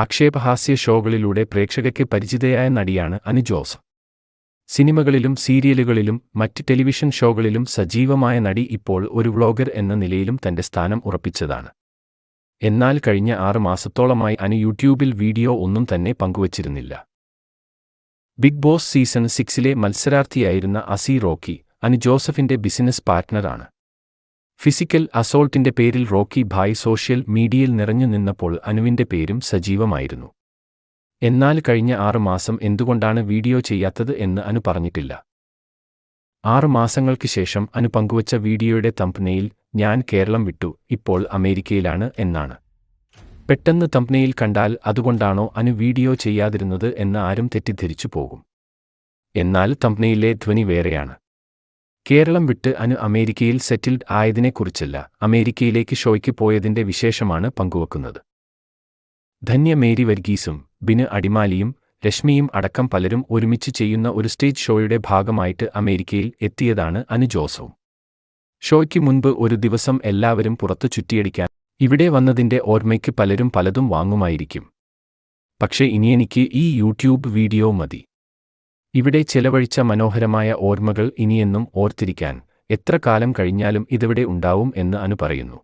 ആക്ഷേപഹാസ്യ ഷോകളിലൂടെ പ്രേക്ഷകർക്ക് പരിചിതയായ നടിയാണ് അനു ജോസഫ്. സിനിമകളിലും സീരിയലുകളിലും മറ്റ് ടെലിവിഷൻ ഷോകളിലും സജീവമായ നടി ഇപ്പോൾ ഒരു വ്ളോഗർ എന്ന നിലയിലും തന്റെ സ്ഥാനം ഉറപ്പിച്ചതാണ്. എന്നാൽ കഴിഞ്ഞ 6 മാസത്തോളമായി അനു യൂട്യൂബിൽ വീഡിയോ ഒന്നും തന്നെ പങ്കുവച്ചിരുന്നില്ല. ബിഗ് ബോസ് സീസൺ 6ലെ മത്സരാർത്ഥിയായിരുന്ന അസി റോക്കി അനു ജോസഫിന്റെ ബിസിനസ് പാർട്ട്ണറാണ്. ഫിസിക്കൽ അസോൾട്ടിന്റെ പേരിൽ റോക്കി ഭായ് സോഷ്യൽ മീഡിയയിൽ നിറഞ്ഞു നിന്നപ്പോൾ അനുവിന്റെ പേരും സജീവമായിരുന്നു. എന്നാൽ കഴിഞ്ഞ 6 മാസം എന്തുകൊണ്ടാണ് വീഡിയോ ചെയ്യാത്തത് എന്ന് അനു പറഞ്ഞിട്ടില്ല. 6 മാസങ്ങൾക്ക് ശേഷം അനു പങ്കുവച്ച വീഡിയോയുടെ തംബ്നെയിൽ "ഞാൻ കേരളം വിട്ടു, ഇപ്പോൾ അമേരിക്കയിലാണ്" എന്നാണ്. പെട്ടെന്ന് തംബ്നെയിൽ കണ്ടാൽ അതുകൊണ്ടാണോ അനു വീഡിയോ ചെയ്യാതിരുന്നത് എന്ന് ആരും തെറ്റിദ്ധരിച്ചു പോകും. എന്നാൽ തംബ്നെയിലെ ധ്വനി വേറെയാണ്. കേരളം വിട്ട് അനു അമേരിക്കയിൽ സെറ്റിൽഡ് ആയതിനെക്കുറിച്ചല്ല, അമേരിക്കയിലേക്ക് ഷോയ്ക്ക് പോയതിന്റെ വിശേഷമാണ് പങ്കുവെക്കുന്നത്. ധന്യ മേരി വർഗീസും ബിന് അടിമാലിയും രശ്മിയും അടക്കം പലരും ഒരുമിച്ച് ചെയ്യുന്ന ഒരു സ്റ്റേജ് ഷോയുടെ ഭാഗമായിട്ട് അമേരിക്കയിൽ എത്തിയതാണ് അനു ജോസഫ്. ഷോയ്ക്ക് മുൻപ് ഒരു ദിവസം എല്ലാവരും പുറത്തു ചുറ്റിയടിക്കാൻ ഇവിടെ വന്നതിന്റെ ഓർമ്മയ്ക്ക് പലരും പലതും വാങ്ങുമായിരിക്കും. പക്ഷേ ഇനിയെനിക്ക് ഈ യൂട്യൂബ് വീഡിയോ മതി. ഇവിടെ ചെലവഴിച്ച മനോഹരമായ ഓർമ്മകൾ ഇനിയെന്നും ഓർത്തിരിക്കാൻ എത്ര കാലം കഴിഞ്ഞാലും ഇതിവിടെ ഉണ്ടാവും എന്ന് അനു പറയുന്നു.